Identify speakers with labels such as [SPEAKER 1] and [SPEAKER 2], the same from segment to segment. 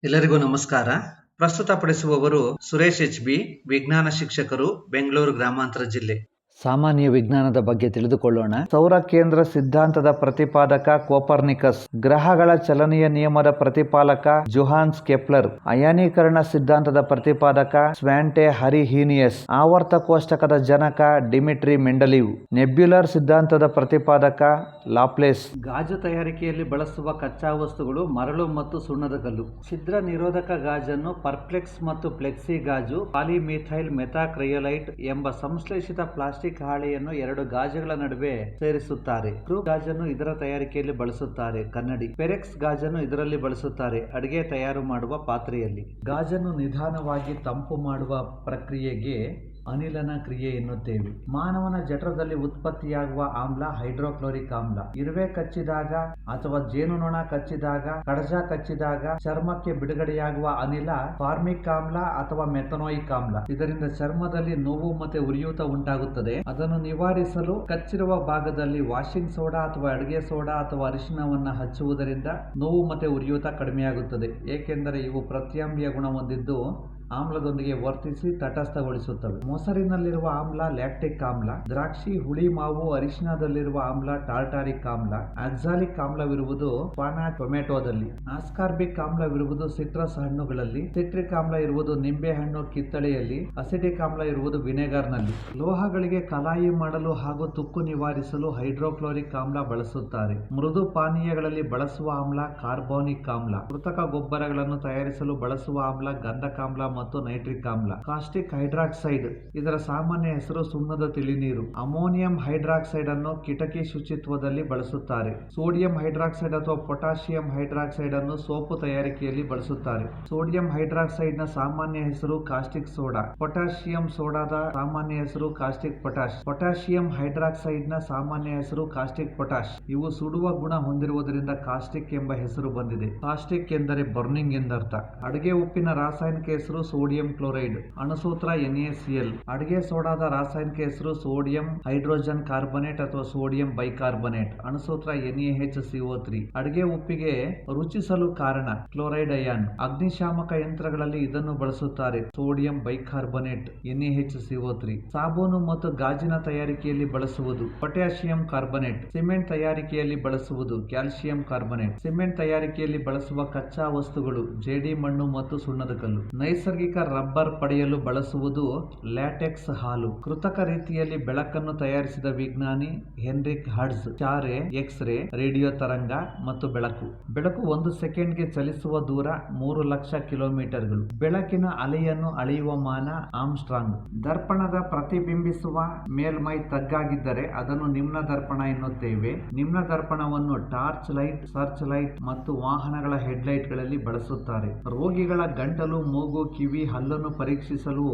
[SPEAKER 1] ಎಲ್ಲರಿಗೂ ನಮಸ್ಕಾರ. ಪ್ರಸ್ತುತಪಡಿಸುವವರು ಸುರೇಶ್ ಎಚ್.ಬಿ, ವಿಜ್ಞಾನ ಶಿಕ್ಷಕರು, ಬೆಂಗಳೂರು ಗ್ರಾಮಾಂತರ ಜಿಲ್ಲೆ.
[SPEAKER 2] ಸಾಮಾನ್ಯ ವಿಜ್ಞಾನದ ಬಗ್ಗೆ ತಿಳಿದುಕೊಳ್ಳೋಣ. ಸೌರ ಕೇಂದ್ರ ಸಿದ್ಧಾಂತದ ಪ್ರತಿಪಾದಕ ಕೋಪರ್ನಿಕಸ್, ಗ್ರಹಗಳ ಚಲನೆಯ ನಿಯಮದ ಪ್ರತಿಪಾದಕ ಜೋಹಾನ್ಸ್ ಕೆಪ್ಲರ್, ಅಯಾನೀಕರಣ ಸಿದ್ಧಾಂತದ ಪ್ರತಿಪಾದಕ ಸ್ವ್ಯಾಂಟೆ ಅರಿಹೀನಿಯಸ್, ಆವರ್ತ ಕೋಷ್ಟಕದ ಜನಕ ಡಿಮಿಟ್ರಿ ಮೆಂಡಲೀವ್, ನೆಬ್ಯುಲರ್ ಸಿದ್ಧಾಂತದ ಪ್ರತಿಪಾದಕ ಲಾಪ್ಲೇಸ್. ಗಾಜು ತಯಾರಿಕೆಯಲ್ಲಿ ಬಳಸುವ ಕಚ್ಚಾ ವಸ್ತುಗಳು ಮರಳು ಮತ್ತು ಸುಣ್ಣದ ಕಲ್ಲು. ಛಿದ್ರ ನಿರೋಧಕ ಗಾಜನ್ನು ಪರ್ಪ್ಲೆಕ್ಸ್ ಮತ್ತು ಪ್ಲೆಕ್ಸಿ ಗಾಜು, ಪಾಲಿಮಿಥೈಲ್ ಮೆಥಾಕ್ರಯೋಲೈಟ್ ಎಂಬ ಸಂಶ್ಲೇಷಿತ ಪ್ಲಾಸ್ಟಿಕ್ ಹಾಳೆಯನ್ನು ಎರಡು ಗಾಜುಗಳ ನಡುವೆ ಸೇರಿಸುತ್ತಾರೆ. ಸ್ಕ್ರೂ ಗಾಜನ್ನು ಇದರ ತಯಾರಿಕೆಯಲ್ಲಿ ಬಳಸುತ್ತಾರೆ. ಕನ್ನಡಿ. ಪೆರೆಕ್ಸ್ ಗಾಜನ್ನು ಇದರಲ್ಲಿ ಬಳಸುತ್ತಾರೆ, ಅಡಿಗೆ ತಯಾರು ಮಾಡುವ ಪಾತ್ರೆಯಲ್ಲಿ. ಗಾಜನ್ನು ನಿಧಾನವಾಗಿ ತಂಪು ಮಾಡುವ ಪ್ರಕ್ರಿಯೆಗೆ ಅನಿಲನ ಕ್ರಿಯೆ ಎನ್ನುತ್ತೇವೆ. ಮಾನವನ ಜಠರದಲ್ಲಿ ಉತ್ಪತ್ತಿಯಾಗುವ ಆಮ್ಲ ಹೈಡ್ರೋಕ್ಲೋರಿಕ್ ಆಮ್ಲ. ಇರುವೆ ಕಚ್ಚಿದಾಗ ಅಥವಾ ಜೇನುನೊಣ ಕಚ್ಚಿದಾಗ, ಕಡಜ ಕಚ್ಚಿದಾಗ ಚರ್ಮಕ್ಕೆ ಬಿಡುಗಡೆಯಾಗುವ ಅನಿಲ ಫಾರ್ಮಿಕ್ ಆಮ್ಲ ಅಥವಾ ಮೆಥನೋಯಿಕ್ ಆಮ್ಲ. ಇದರಿಂದ ಚರ್ಮದಲ್ಲಿ ನೋವು ಮತ್ತೆ ಉರಿಯೂತ ಉಂಟಾಗುತ್ತದೆ. ಅದನ್ನು ನಿವಾರಿಸಲು ಕಚ್ಚಿರುವ ಭಾಗದಲ್ಲಿ ವಾಷಿಂಗ್ ಸೋಡಾ ಅಥವಾ ಅಡುಗೆ ಸೋಡಾ ಅಥವಾ ಅರಿಶಿನವನ್ನ ಹಚ್ಚುವುದರಿಂದ ನೋವು ಮತ್ತೆ ಉರಿಯೂತ ಕಡಿಮೆಯಾಗುತ್ತದೆ, ಏಕೆಂದರೆ ಇವು ಪ್ರತ್ಯಾಮ್ಲೀಯ ಗುಣ ಹೊಂದಿದ್ದು ಆಮ್ಲದೊಂದಿಗೆ ವರ್ತಿಸಿ ತಟಸ್ಥಗೊಳಿಸುತ್ತವೆ. ಮೊಸರಿನಲ್ಲಿರುವ ಆಮ್ಲ ಲ್ಯಾಕ್ಟಿಕ್ ಆಮ್ಲ, ದ್ರಾಕ್ಷಿ, ಹುಳಿ ಮಾವು, ಅರಿಶಿನದಲ್ಲಿರುವ ಆಮ್ಲ ಟಾರ್ಟಾರಿಕ್ ಆಮ್ಲ, ಆಕ್ಸಾಲಿಕ್ ಆಮ್ಲವಿರುವುದು ಟೊಮೆಟೊದಲ್ಲಿ, ಆಸ್ಕಾರ್ಬಿಕ್ ಆಮ್ಲವಿರುವುದು ಸಿಟ್ರಸ್ ಹಣ್ಣುಗಳಲ್ಲಿ, ಸಿಟ್ರಿಕ್ ಆಮ್ಲ ಇರುವುದು ನಿಂಬೆ ಹಣ್ಣು ಕಿತ್ತಳೆಯಲ್ಲಿ, ಅಸಿಟಿಕ್ ಆಮ್ಲ ಇರುವುದು ವಿನೆಗರ್ನಲ್ಲಿ. ಲೋಹಗಳಿಗೆ ಕಲಾಯಿ ಮಾಡಲು ಹಾಗೂ ತುಕ್ಕು ನಿವಾರಿಸಲು ಹೈಡ್ರೋಕ್ಲೋರಿಕ್ ಆಮ್ಲ ಬಳಸುತ್ತಾರೆ. ಮೃದು ಪಾನೀಯಗಳಲ್ಲಿ ಬಳಸುವ ಆಮ್ಲ ಕಾರ್ಬೋನಿಕ್ ಆಮ್ಲ. ಕೃತಕ ಗೊಬ್ಬರಗಳನ್ನು ತಯಾರಿಸಲು ಬಳಸುವ ಆಮ್ಲ ಗಂಧಕಾಮ್ಲ ಮತ್ತು ನೈಟ್ರಿಕ್ ಆಮ್ಲ. ಕಾಸ್ಟಿಕ್ ಹೈಡ್ರಾಕ್ಸೈಡ್, ಇದರ ಸಾಮಾನ್ಯ ಹೆಸರು ಸುಣ್ಣದ ತಿಳಿನೀರು. ಅಮೋನಿಯಂ ಹೈಡ್ರಾಕ್ಸೈಡ್ ಅನ್ನು ಕಿಟಕಿ ಶುಚಿತ್ವದಲ್ಲಿ ಬಳಸುತ್ತಾರೆ. ಸೋಡಿಯಂ ಹೈಡ್ರಾಕ್ಸೈಡ್ ಅಥವಾ ಪೊಟ್ಯಾಷಿಯಂ ಹೈಡ್ರಾಕ್ಸೈಡ್ ಅನ್ನು ಸೋಪು ತಯಾರಿಕೆಯಲ್ಲಿ ಬಳಸುತ್ತಾರೆ. ಸೋಡಿಯಂ ಹೈಡ್ರಾಕ್ಸೈಡ್ ನ ಸಾಮಾನ್ಯ ಹೆಸರು ಕಾಸ್ಟಿಕ್ ಸೋಡಾ. ಪೊಟ್ಯಾಷಿಯಂ ಸೋಡಾದ ಸಾಮಾನ್ಯ ಹೆಸರು ಕಾಸ್ಟಿಕ್ ಪೊಟ್ಯಾಷ್. ಪೊಟ್ಯಾಷಿಯಂ ಹೈಡ್ರಾಕ್ಸೈಡ್ ನ ಸಾಮಾನ್ಯ ಹೆಸರು ಕಾಸ್ಟಿಕ್ ಪೊಟ್ಯಾಷ್. ಇವು ಸುಡುವ ಗುಣ ಹೊಂದಿರುವುದರಿಂದ ಕಾಸ್ಟಿಕ್ ಎಂಬ ಹೆಸರು ಬಂದಿದೆ. ಕಾಸ್ಟಿಕ್ ಎಂದರೆ ಬರ್ನಿಂಗ್ ಎಂದರ್ಥ. ಅಡುಗೆ ಉಪ್ಪಿನ ರಾಸಾಯನಿಕ ಹೆಸರು ಸೋಡಿಯಂ ಕ್ಲೋರೈಡ್. ಅಣುಸೂತ್ರ NaCl. ಅಡುಗೆ ಸೋಡಾದ ರಾಸಾಯನಿಕ ಹೆಸರು ಸೋಡಿಯಂ ಹೈಡ್ರೋಜನ್ ಕಾರ್ಬನೇಟ್ ಅಥವಾ ಸೋಡಿಯಂ ಬೈಕಾರ್ಬನೇಟ್. ಅಣುಸೂತ್ರ NaHCO3. ಅಡುಗೆ ಉಪ್ಪಿಗೆ ರುಚಿಸಲು ಕಾರಣ ಕ್ಲೋರೈಡ್ ಅಯಾನ್. ಅಗ್ನಿಶಾಮಕ ಯಂತ್ರಗಳಲ್ಲಿ ಇದನ್ನು ಬಳಸುತ್ತಾರೆ, ಸೋಡಿಯಂ ಬೈಕಾರ್ಬನೇಟ್ NaHCO3. ಸಾಬೂನು ಮತ್ತು ಗಾಜಿನ ತಯಾರಿಕೆಯಲ್ಲಿ ಬಳಸುವುದು ಪೊಟ್ಯಾಷಿಯಂ ಕಾರ್ಬನೇಟ್. ಸಿಮೆಂಟ್ ತಯಾರಿಕೆಯಲ್ಲಿ ಬಳಸುವುದು ಕ್ಯಾಲ್ಸಿಯಂ ಕಾರ್ಬನೇಟ್. ಸಿಮೆಂಟ್ ತಯಾರಿಕೆಯಲ್ಲಿ ಬಳಸುವ ಕಚ್ಚಾ ವಸ್ತುಗಳು ಜೇಡಿ ಮಣ್ಣು ಮತ್ತು ಸುಣ್ಣದ ಕಲ್ಲು. ನೈಸರ್ಗಿಕ ರಬ್ಬರ್ ಪಡೆಯಲು ಬಳಸುವುದು ಲ್ಯಾಟೆಕ್ಸ್ ಹಾಲು. ಕೃತಕ ರೀತಿಯಲ್ಲಿ ಬೆಳಕನ್ನು ತಯಾರಿಸಿದ ವಿಜ್ಞಾನಿ ಹೆನ್ರಿಕ್ ಹಡ್ಸ್. ಚಾರೆ, ಎಕ್ಸ್-ರೇ, ರೇಡಿಯೋ ತರಂಗ ಮತ್ತು ಬೆಳಕು. ಬೆಳಕು 1 ಸೆಕೆಂಡ್ಗೆ ಚಲಿಸುವ ದೂರ 3 ಲಕ್ಷ ಕಿಲೋಮೀಟರ್ಗಳು. ಬೆಳಕಿನ ಅಲೆಯನ್ನು ಅಳೆಯುವ ಮಾನ ಆಮ್ಸ್ಟ್ರಾಂಗ್. ದರ್ಪಣದ ಪ್ರತಿಬಿಂಬಿಸುವ ಮೇಲ್ಮೈ ತಗ್ಗಾಗಿದ್ದರೆ ಅದನ್ನು ನಿಮ್ನ ದರ್ಪಣ ಎನ್ನುತ್ತೇವೆ. ನಿಮ್ನ ದರ್ಪಣವನ್ನು ಟಾರ್ಚ್ ಲೈಟ್, ಸರ್ಚ್ ಲೈಟ್ ಮತ್ತು ವಾಹನಗಳ ಹೆಡ್ಲೈಟ್ ಗಳಲ್ಲಿ ಬಳಸುತ್ತಾರೆ. ರೋಗಿಗಳ ಗಂಟಲು, ಮೂಗು, ಕಿವಿ, ಹಲ್ಲನ್ನು ಪರೀಕ್ಷಿಸಲು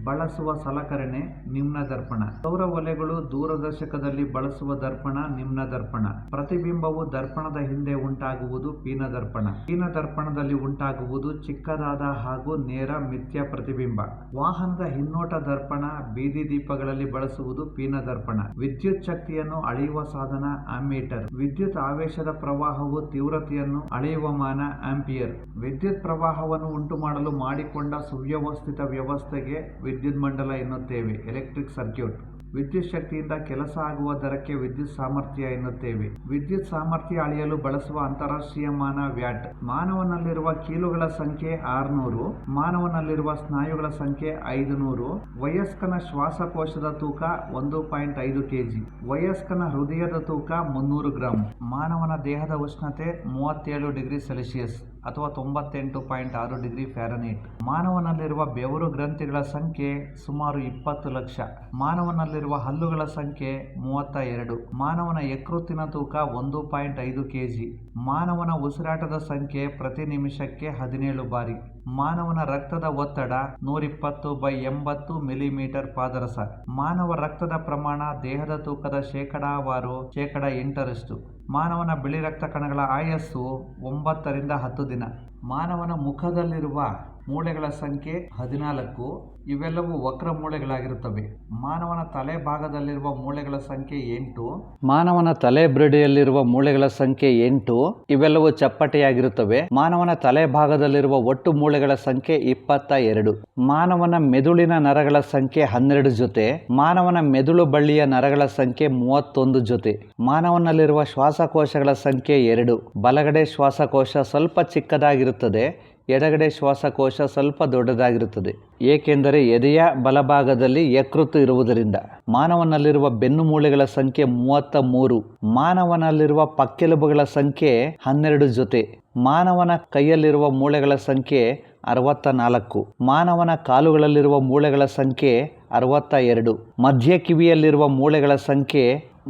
[SPEAKER 2] ಬಳಸುವ ಸಲಕರಣೆ ನಿಮ್ನ ದರ್ಪಣ. ಸೌರ ಒಲೆಗಳು, ದೂರದರ್ಶಕದಲ್ಲಿ ಬಳಸುವ ದರ್ಪಣ ನಿಮ್ನ ದರ್ಪಣ. ಪ್ರತಿಬಿಂಬವು ದರ್ಪಣದ ಹಿಂದೆ ಉಂಟಾಗುವುದು ಪೀನ ದರ್ಪಣ. ಪೀನ ದರ್ಪಣದಲ್ಲಿ ಉಂಟಾಗುವುದು ಚಿಕ್ಕದಾದ ಹಾಗೂ ನೇರ ಮಿಥ್ಯ ಪ್ರತಿಬಿಂಬ. ವಾಹನದ ಹಿನ್ನೋಟ ದರ್ಪಣ, ಬೀದಿ ದೀಪಗಳಲ್ಲಿ ಬಳಸುವುದು ಪೀನ ದರ್ಪಣ. ವಿದ್ಯುತ್ ಶಕ್ತಿಯನ್ನು ಅಳೆಯುವ ಸಾಧನ ಆಮ್ಮೀಟರ್. ವಿದ್ಯುತ್ ಆವೇಶದ ಪ್ರವಾಹವು ತೀವ್ರತೆಯನ್ನು ಅಳೆಯುವ ಮಾನ ಆಂಪಿಯರ್. ವಿದ್ಯುತ್ ಪ್ರವಾಹವನ್ನು ಉಂಟು ಮಾಡಲು ಮಾಡಿಕೊಂಡ ಸುವ್ಯವಸ್ಥಿತ ವ್ಯವಸ್ಥೆಗೆ ವಿದ್ಯುನ್ಮಂಡಲ ಎನ್ನುತ್ತೇವೆ, ಎಲೆಕ್ಟ್ರಿಕ್ ಸರ್ಕ್ಯೂಟ್. ವಿದ್ಯುತ್ ಶಕ್ತಿಯಿಂದ ಕೆಲಸ ಆಗುವ ದರಕ್ಕೆ ವಿದ್ಯುತ್ ಸಾಮರ್ಥ್ಯ ಎನ್ನುತ್ತೇವೆ. ವಿದ್ಯುತ್ ಸಾಮರ್ಥ್ಯ ಅಳೆಯಲು ಬಳಸುವ ಅಂತಾರಾಷ್ಟ್ರೀಯ ಮಾನ ವ್ಯಾಟ್. ಮಾನವನಲ್ಲಿರುವ ಕೀಲುಗಳ ಸಂಖ್ಯೆ 600, ಮಾನವನಲ್ಲಿರುವ ಸ್ನಾಯುಗಳ ಸಂಖ್ಯೆ 500. ವಯಸ್ಕನ ಶ್ವಾಸಕೋಶದ ತೂಕ 1.5 kg. ವಯಸ್ಕನ ಹೃದಯದ ತೂಕ 300 ಗ್ರಾಂ. ಮಾನವನ ದೇಹದ ಉಷ್ಣತೆ 37 ಡಿಗ್ರಿ ಸೆಲ್ಸಿಯಸ್ ಅಥವಾ 98.6 ಡಿಗ್ರಿ ಫ್ಯಾರನೈಟ್. ಮಾನವನಲ್ಲಿರುವ ಬೆವರು ಗ್ರಂಥಿಗಳ ಸಂಖ್ಯೆ ಸುಮಾರು 20 ಲಕ್ಷ. ಮಾನವನಲ್ಲಿರುವ ಹಲ್ಲುಗಳ ಸಂಖ್ಯೆ 32. ಮಾನವನ ಯಕೃತ್ತಿನ ತೂಕ 1.5 kg. ಮಾನವನ ಉಸಿರಾಟದ ಸಂಖ್ಯೆ ಪ್ರತಿ ನಿಮಿಷಕ್ಕೆ 17 ಬಾರಿ. ಮಾನವನ ರಕ್ತದ ಒತ್ತಡ 120/80 ಮಿಲಿಮೀಟರ್ ಪಾದರಸ. ಮಾನವ ರಕ್ತದ ಪ್ರಮಾಣ ದೇಹದ ತೂಕದ ಶೇಕಡಾವಾರು 8%. ಮಾನವನ ಬಿಳಿ ರಕ್ತ ಕಣಗಳ ಆಯಸ್ಸು 9 ರಿಂದ 10 ದಿನ. ಮಾನವನ ಮುಖದಲ್ಲಿರುವ ಮೂಳೆಗಳ ಸಂಖ್ಯೆ 14. ಇವೆಲ್ಲವೂ ವಕ್ರ ಮೂಳೆಗಳಾಗಿರುತ್ತವೆ. ಮಾನವನ ತಲೆ ಭಾಗದಲ್ಲಿರುವ ಮೂಳೆಗಳ ಸಂಖ್ಯೆ 8. ಮಾನವನ ತಲೆ ಬ್ರಡಿಯಲ್ಲಿರುವ ಮೂಳೆಗಳ ಸಂಖ್ಯೆ 8. ಇವೆಲ್ಲವೂ ಚಪ್ಪಟೆಯಾಗಿರುತ್ತವೆ. ಮಾನವನ ತಲೆ ಭಾಗದಲ್ಲಿರುವ ಒಟ್ಟು ಮೂಳೆಗಳ ಸಂಖ್ಯೆ 22. ಮಾನವನ ಮೆದುಳಿನ ನರಗಳ ಸಂಖ್ಯೆ 12 ಜೊತೆ. ಮಾನವನ ಮೆದುಳು ಬಳ್ಳಿಯ ನರಗಳ ಸಂಖ್ಯೆ 31 ಜೊತೆ. ಮಾನವನಲ್ಲಿರುವ ಶ್ವಾಸಕೋಶಗಳ ಸಂಖ್ಯೆ 2. ಬಲಗಡೆ ಶ್ವಾಸಕೋಶ ಸ್ವಲ್ಪ ಚಿಕ್ಕದಾಗಿರುತ್ತದೆ, ಎಡಗಡೆ ಶ್ವಾಸಕೋಶ ಸ್ವಲ್ಪ ದೊಡ್ಡದಾಗಿರುತ್ತದೆ, ಏಕೆಂದರೆ ಎದೆಯ ಬಲಭಾಗದಲ್ಲಿ ಯಕೃತ್ತು ಇರುವುದರಿಂದ. ಮಾನವನಲ್ಲಿರುವ ಬೆನ್ನು ಮೂಳೆಗಳ ಸಂಖ್ಯೆ 33. ಮಾನವನಲ್ಲಿರುವ ಪಕ್ಕೆಲುಬುಗಳ ಸಂಖ್ಯೆ 12 ಜೊತೆ. ಮಾನವನ ಕೈಯಲ್ಲಿರುವ ಮೂಳೆಗಳ ಸಂಖ್ಯೆ 64. ಮಾನವನ ಕಾಲುಗಳಲ್ಲಿರುವ ಮೂಳೆಗಳ ಸಂಖ್ಯೆ 62. ಮಧ್ಯ ಕಿವಿಯಲ್ಲಿರುವ ಮೂಳೆಗಳ ಸಂಖ್ಯೆ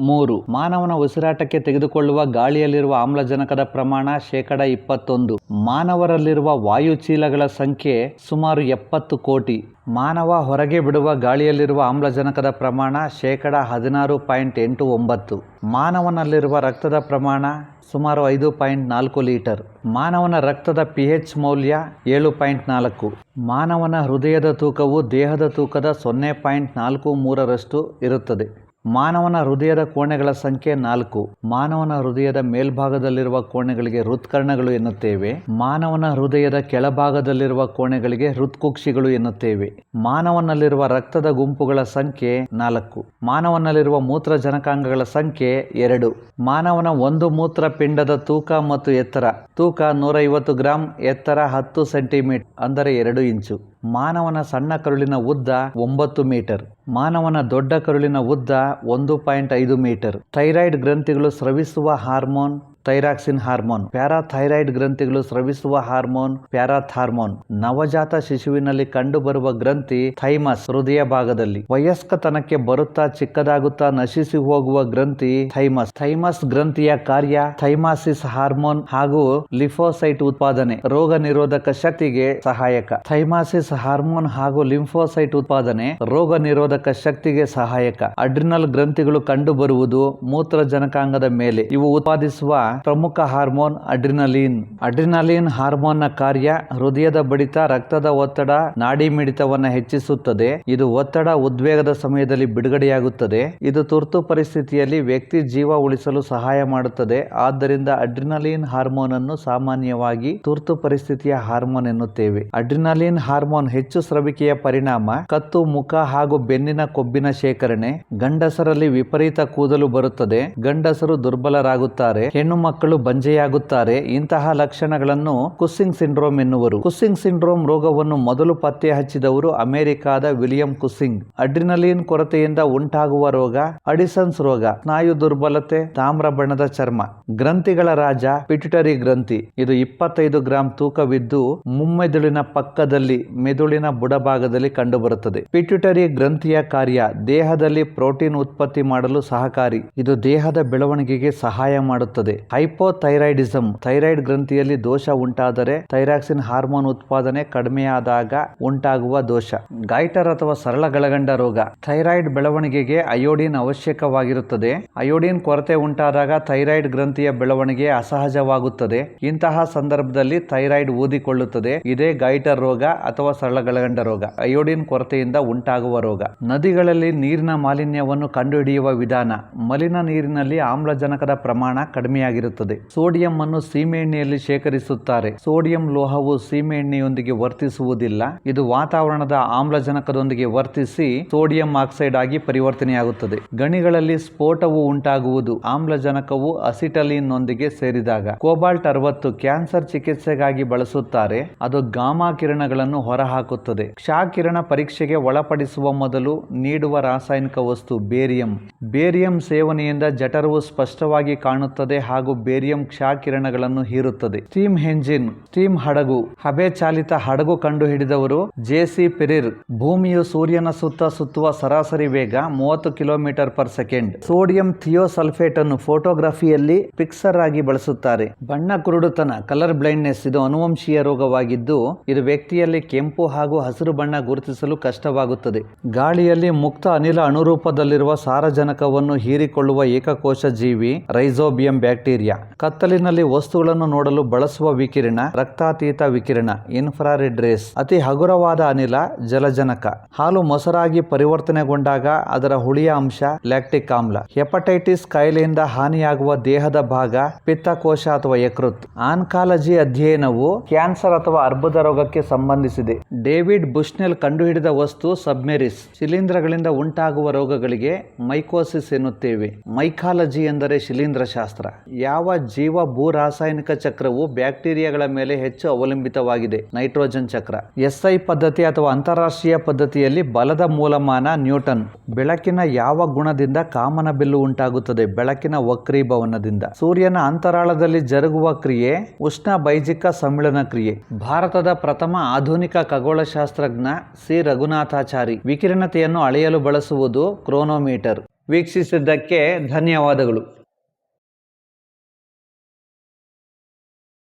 [SPEAKER 2] 3. ಮಾನವನ ಉಸಿರಾಟಕ್ಕೆ ತೆಗೆದುಕೊಳ್ಳುವ ಗಾಳಿಯಲ್ಲಿರುವ ಆಮ್ಲಜನಕದ ಪ್ರಮಾಣ 21%. ಮಾನವರಲ್ಲಿರುವ ವಾಯುಚೀಲಗಳ ಸಂಖ್ಯೆ ಸುಮಾರು 70 ಕೋಟಿ. ಮಾನವ ಹೊರಗೆ ಬಿಡುವ ಗಾಳಿಯಲ್ಲಿರುವ ಆಮ್ಲಜನಕದ ಪ್ರಮಾಣ 16.89. ಮಾನವನಲ್ಲಿರುವ ರಕ್ತದ ಪ್ರಮಾಣ ಸುಮಾರು 5.4 ಲೀಟರ್. ಮಾನವನ ರಕ್ತದ pH ಮೌಲ್ಯ 7.4. ಮಾನವನ ಹೃದಯದ ತೂಕವು ದೇಹದ ತೂಕದ 0.43ರಷ್ಟು ಇರುತ್ತದೆ. ಮಾನವನ ಹೃದಯದ ಕೋಣೆಗಳ ಸಂಖ್ಯೆ 4. ಮಾನವನ ಹೃದಯದ ಮೇಲ್ಭಾಗದಲ್ಲಿರುವ ಕೋಣೆಗಳಿಗೆ ಹೃತ್ಕರ್ಣಗಳು ಎನ್ನುತ್ತೇವೆ. ಮಾನವನ ಹೃದಯದ ಕೆಳಭಾಗದಲ್ಲಿರುವ ಕೋಣೆಗಳಿಗೆ ಹೃತ್ಕುಕ್ಷಿಗಳು ಎನ್ನುತ್ತೇವೆ. ಮಾನವನಲ್ಲಿರುವ ರಕ್ತದ ಗುಂಪುಗಳ ಸಂಖ್ಯೆ 4. ಮಾನವನಲ್ಲಿರುವ ಮೂತ್ರಜನಕಾಂಗಗಳ ಸಂಖ್ಯೆ 2. ಮಾನವನ ಒಂದು ಮೂತ್ರಪಿಂಡದ ತೂಕ ಮತ್ತು ಎತ್ತರ. ತೂಕ 150 ಗ್ರಾಂ, ಎತ್ತರ 10 ಸೆಂಟಿಮೀಟರ್ ಅಂದರೆ 2 ಇಂಚು. ಮಾನವನ ಸಣ್ಣ ಕರುಳಿನ ಉದ್ದ 9 ಮೀಟರ್. ಮಾನವನ ದೊಡ್ಡ ಕರುಳಿನ ಉದ್ದ 1.5 ಮೀಟರ್. ಥೈರಾಯ್ಡ್ ಗ್ರಂಥಿಗಳು ಸ್ರವಿಸುವ ಹಾರ್ಮೋನ್ ಥೈರಾಕ್ಸಿನ್ ಹಾರ್ಮೋನ್. ಪ್ಯಾರಾಥೈರಾಯ್ಡ್ ಗ್ರಂಥಿಗಳು ಸ್ರವಿಸುವ ಹಾರ್ಮೋನ್ ಪ್ಯಾರಾಥಾರ್ಮೋನ್. ನವಜಾತ ಶಿಶುವಿನಲ್ಲಿ ಕಂಡುಬರುವ ಗ್ರಂಥಿ ಥೈಮಸ್ ಹೃದಯ ಭಾಗದಲ್ಲಿ. ವಯಸ್ಕತನಕ್ಕೆ ಬರುತ್ತಾ ಚಿಕ್ಕದಾಗುತ್ತಾ ನಶಿಸಿ ಹೋಗುವ ಗ್ರಂಥಿ ಥೈಮಸ್. ಥೈಮಸ್ ಗ್ರಂಥಿಯ ಕಾರ್ಯ ಥೈಮಾಸಿಸ್ ಹಾರ್ಮೋನ್ ಹಾಗೂ ಲಿಂಫೋಸೈಟ್ ಉತ್ಪಾದನೆ, ರೋಗ ನಿರೋಧಕ ಶಕ್ತಿಗೆ ಸಹಾಯಕ. ಥೈಮಾಸಿಸ್ ಹಾರ್ಮೋನ್ ಹಾಗೂ ಲಿಂಫೋಸೈಟ್ ಉತ್ಪಾದನೆ ರೋಗ ನಿರೋಧಕ ಶಕ್ತಿಗೆ ಸಹಾಯಕ. ಅಡ್ರಿನಲ್ ಗ್ರಂಥಿಗಳು ಕಂಡುಬರುವುದು ಮೂತ್ರಜನಕಾಂಗದ ಮೇಲೆ. ಇವು ಉತ್ಪಾದಿಸುವ ಪ್ರಮುಖ ಹಾರ್ಮೋನ್ ಅಡ್ರಿನಲಿನ್. ಅಡ್ರಿನಲಿನ್ ಹಾರ್ಮೋನ್ನ ಕಾರ್ಯ ಹೃದಯದ ಬಡಿತ, ರಕ್ತದ ಒತ್ತಡ, ನಾಡಿ ಮಿಡಿತವನ್ನು ಹೆಚ್ಚಿಸುತ್ತದೆ. ಇದು ಒತ್ತಡ, ಉದ್ವೇಗದ ಸಮಯದಲ್ಲಿ ಬಿಡುಗಡೆಯಾಗುತ್ತದೆ. ಇದು ತುರ್ತು ಪರಿಸ್ಥಿತಿಯಲ್ಲಿ ವ್ಯಕ್ತಿ ಜೀವ ಉಳಿಸಲು ಸಹಾಯ ಮಾಡುತ್ತದೆ. ಆದ್ದರಿಂದ ಅಡ್ರಿನಲಿನ್ ಹಾರ್ಮೋನ್ ಅನ್ನು ಸಾಮಾನ್ಯವಾಗಿ ತುರ್ತು ಪರಿಸ್ಥಿತಿಯ ಹಾರ್ಮೋನ್ ಎನ್ನುತ್ತೇವೆ. ಅಡ್ರಿನಲಿನ್ ಹಾರ್ಮೋನ್ ಹೆಚ್ಚು ಸ್ರವಿಕೆಯ ಪರಿಣಾಮ ಕತ್ತು, ಮುಖ ಹಾಗೂ ಬೆನ್ನಿನ ಕೊಬ್ಬಿನ ಶೇಖರಣೆ. ಗಂಡಸರಲ್ಲಿ ವಿಪರೀತ ಕೂದಲು ಬರುತ್ತದೆ. ಗಂಡಸರು ದುರ್ಬಲರಾಗುತ್ತಾರೆ. ಹೆಣ್ಣು ಮಕ್ಕಳು ಬಂಜೆಯಾಗುತ್ತಾರೆ. ಇಂತಹ ಲಕ್ಷಣಗಳನ್ನು ಕುಸ್ಸಿಂಗ್ ಸಿಂಡ್ರೋಮ್ ಎನ್ನುವರು. ಕುಸ್ಸಿಂಗ್ ಸಿಂಡ್ರೋಮ್ ರೋಗವನ್ನು ಮೊದಲು ಪತ್ತೆ ಹಚ್ಚಿದವರು ಅಮೆರಿಕಾದ ವಿಲಿಯಂ ಕುಸ್ಸಿಂಗ್. ಅಡ್ರಿನಲಿನ್ ಕೊರತೆಯಿಂದ ಉಂಟಾಗುವ ರೋಗ ಅಡಿಸನ್ಸ್ ರೋಗ, ಸ್ನಾಯು ದುರ್ಬಲತೆ, ತಾಮ್ರ ಬಣ್ಣದ ಚರ್ಮ. ಗ್ರಂಥಿಗಳ ರಾಜ ಪಿಟ್ಯುಟರಿ ಗ್ರಂಥಿ. ಇದು 25 ಗ್ರಾಂ ತೂಕವಿದ್ದು ಮುಮ್ಮೆದುಳಿನ ಪಕ್ಕದಲ್ಲಿ ಮೆದುಳಿನ ಬುಡಭಾಗದಲ್ಲಿ ಕಂಡುಬರುತ್ತದೆ. ಪಿಟ್ಯುಟರಿ ಗ್ರಂಥಿಯ ಕಾರ್ಯ ದೇಹದಲ್ಲಿ ಪ್ರೋಟೀನ್ ಉತ್ಪತ್ತಿ ಮಾಡಲು ಸಹಕಾರಿ. ಇದು ದೇಹದ ಬೆಳವಣಿಗೆಗೆ ಸಹಾಯ ಮಾಡುತ್ತದೆ. ಹೈಪೋಥೈರಾಯ್ಡಿಸಮ್, ಥೈರಾಯ್ಡ್ ಗ್ರಂಥಿಯಲ್ಲಿ ದೋಷ ಉಂಟಾದರೆ ಥೈರಾಕ್ಸಿನ್ ಹಾರ್ಮೋನ್ ಉತ್ಪಾದನೆ ಕಡಿಮೆಯಾದಾಗ ಉಂಟಾಗುವ ದೋಷ. ಗೈಟರ್ ಅಥವಾ ಸರಳ ಗಳಗಂಡ ರೋಗ. ಥೈರಾಯ್ಡ್ ಬೆಳವಣಿಗೆಗೆ ಅಯೋಡಿನ್ ಅವಶ್ಯಕವಾಗಿರುತ್ತದೆ. ಅಯೋಡಿನ್ ಕೊರತೆ ಉಂಟಾದಾಗ ಥೈರಾಯ್ಡ್ ಗ್ರಂಥಿಯ ಬೆಳವಣಿಗೆ ಅಸಹಜವಾಗುತ್ತದೆ. ಇಂತಹ ಸಂದರ್ಭದಲ್ಲಿ ಥೈರಾಯ್ಡ್ ಊದಿಕೊಳ್ಳುತ್ತದೆ. ಇದೇ ಗೈಟರ್ ರೋಗ ಅಥವಾ ಸರಳ ಗಳಗಂಡ ರೋಗ, ಅಯೋಡಿನ್ ಕೊರತೆಯಿಂದ ಉಂಟಾಗುವ ರೋಗ. ನದಿಗಳಲ್ಲಿ ನೀರಿನ ಮಾಲಿನ್ಯವನ್ನು ಕಂಡುಹಿಡಿಯುವ ವಿಧಾನ. ಮಲಿನ ನೀರಿನಲ್ಲಿ ಆಮ್ಲಜನಕದ ಪ್ರಮಾಣ ಕಡಿಮೆಯಾಗಿರುತ್ತದೆ. ಸೋಡಿಯಂ ಅನ್ನು ಸೀಮೆಎಣ್ಣೆಯಲ್ಲಿ ಶೇಖರಿಸುತ್ತಾರೆ. ಸೋಡಿಯಂ ಲೋಹವು ಸೀಮೆಎಣ್ಣೆಯೊಂದಿಗೆ ವರ್ತಿಸುವುದಿಲ್ಲ. ಇದು ವಾತಾವರಣದ ಆಮ್ಲಜನಕದೊಂದಿಗೆ ವರ್ತಿಸಿ ಸೋಡಿಯಂ ಆಕ್ಸೈಡ್ ಆಗಿ ಪರಿವರ್ತನೆಯಾಗುತ್ತದೆ. ಗಣಿಗಳಲ್ಲಿ ಸ್ಫೋಟವು ಉಂಟಾಗುವುದು ಆಮ್ಲಜನಕವು ಅಸಿಟಲಿನ್ ನೊಂದಿಗೆ ಸೇರಿದಾಗ. ಕೋಬಾಲ್ಟ್ 60 ಕ್ಯಾನ್ಸರ್ ಚಿಕಿತ್ಸೆಗಾಗಿ ಬಳಸುತ್ತಾರೆ. ಅದು ಗಾಮಾ ಕಿರಣಗಳನ್ನು ಹೊರಹಾಕುತ್ತದೆ. ಕ್ಷ ಕಿರಣ ಪರೀಕ್ಷೆಗೆ ಒಳಪಡಿಸುವ ಮೊದಲು ನೀಡುವ ರಾಸಾಯನಿಕ ವಸ್ತು ಬೇರಿಯಂ. ಬೇರಿಯಂ ಸೇವನೆಯಿಂದ ಜಠರವು ಸ್ಪಷ್ಟವಾಗಿ ಕಾಣುತ್ತದೆ ಹಾಗೂ ಬೇರಿಯಂ ಕ್ಷ ಕಿರಣಗಳನ್ನು ಹೀರುತ್ತದೆ. ಸ್ಟೀಮ್ ಎಂಜಿನ್, ಸ್ಟೀಮ್ ಹಡಗು. ಹಬೆ ಚಾಲಿತ ಹಡಗು ಕಂಡುಹಿಡಿದವರು ಜೆ.ಸಿ. ಪೆರಿರ್. ಭೂಮಿಯು ಸೂರ್ಯನ ಸುತ್ತ ಸುತ್ತುವ ಸರಾಸರಿ ವೇಗ 30 km/s. ಸೋಡಿಯಂ ಥಿಯೋಸಲ್ಫೇಟ್ ಅನ್ನು ಫೋಟೋಗ್ರಫಿಯಲ್ಲಿ ಪಿಕ್ಸರ್ ಆಗಿ ಬಳಸುತ್ತಾರೆ. ಬಣ್ಣ ಕುರುಡುತನ, ಕಲರ್ ಬ್ಲೈಂಡ್ನೆಸ್, ಇದು ಅನುವಂಶೀಯ ರೋಗವಾಗಿದ್ದು ಇದು ವ್ಯಕ್ತಿಯಲ್ಲಿ ಕೆಂಪು ಹಾಗೂ ಹಸಿರು ಬಣ್ಣ ಗುರುತಿಸಲು ಕಷ್ಟವಾಗುತ್ತದೆ. ಗಾಳಿಯಲ್ಲಿ ಮುಕ್ತ ಅನಿಲ ಅಣುರೂಪದಲ್ಲಿರುವ ಸಾರಜನಕವನ್ನು ಹೀರಿಕೊಳ್ಳುವ ಏಕಕೋಶ ಜೀವಿ ರೈಜೋಬಿಯಂ ಬ್ಯಾಕ್ಟೀರಿಯಾ. ಬ್ಯಾಕ್ಟೀರಿಯಾ. ಕತ್ತಲಿನಲ್ಲಿ ವಸ್ತುಗಳನ್ನು ನೋಡಲು ಬಳಸುವ ವಿಕಿರಣ ರಕ್ತಾತೀತ ವಿಕಿರಣ ಇನ್ಫ್ರಾರೆಡ್ ರೇಸ್. ಅತಿ ಹಗುರವಾದ ಅನಿಲ ಜಲಜನಕ. ಹಾಲು ಮೊಸರಾಗಿ ಪರಿವರ್ತನೆಗೊಂಡಾಗ ಅದರ ಹುಳಿಯ ಅಂಶ ಲ್ಯಾಕ್ಟಿಕ್ ಆಮ್ಲ. ಹೆಪಟೈಟಿಸ್ ಕಾಯಿಲೆಯಿಂದ ಹಾನಿಯಾಗುವ ದೇಹದ ಭಾಗ ಪಿತ್ತಕೋಶ ಅಥವಾ ಯಕೃತ್. ಆನ್ಕಾಲಜಿ ಅಧ್ಯಯನವು ಕ್ಯಾನ್ಸರ್ ಅಥವಾ ಅರ್ಬುದ ರೋಗಕ್ಕೆ ಸಂಬಂಧಿಸಿದೆ. ಡೇವಿಡ್ ಬುಶ್ನೆಲ್ ಕಂಡುಹಿಡಿದ ವಸ್ತು ಸಬ್ಮೆರಿಸ್. ಶಿಲೀಂಧ್ರಗಳಿಂದ ಉಂಟಾಗುವ ರೋಗಗಳಿಗೆ ಮೈಕೋಸಿಸ್ ಎನ್ನುತ್ತೇವೆ. ಮೈಕಾಲಜಿ ಎಂದರೆ ಶಿಲೀಂಧ್ರ ಶಾಸ್ತ್ರ. ಯಾವ ಜೀವ ಭೂ ರಾಸಾಯನಿಕ ಚಕ್ರವು ಬ್ಯಾಕ್ಟೀರಿಯಾಗಳ ಮೇಲೆ ಹೆಚ್ಚು ಅವಲಂಬಿತವಾಗಿದೆ? ನೈಟ್ರೋಜನ್ ಚಕ್ರ. SI ಪದ್ಧತಿ ಅಥವಾ ಅಂತಾರಾಷ್ಟ್ರೀಯ ಪದ್ಧತಿಯಲ್ಲಿ ಬಲದ ಮೂಲಮಾನ ನ್ಯೂಟನ್. ಬೆಳಕಿನ ಯಾವ ಗುಣದಿಂದ ಕಾಮನಬಿಲ್ಲು ಉಂಟಾಗುತ್ತದೆ? ಬೆಳಕಿನ ವಕ್ರೀಭವನದಿಂದ. ಸೂರ್ಯನ ಅಂತರಾಳದಲ್ಲಿ ಜರುಗುವ ಕ್ರಿಯೆ ಉಷ್ಣ ಬೈಜಿಕ ಸಮ್ಮಿಳನ ಕ್ರಿಯೆ. ಭಾರತದ ಪ್ರಥಮ ಆಧುನಿಕ ಖಗೋಳಶಾಸ್ತ್ರಜ್ಞ ಸಿ ರಘುನಾಥಾಚಾರಿ. ವಿಕಿರಣತೆಯನ್ನು ಅಳೆಯಲು ಬಳಸುವುದು ಕ್ರೋನೋಮೀಟರ್. ವೀಕ್ಷಿಸಿದ್ದಕ್ಕೆ ಧನ್ಯವಾದಗಳು.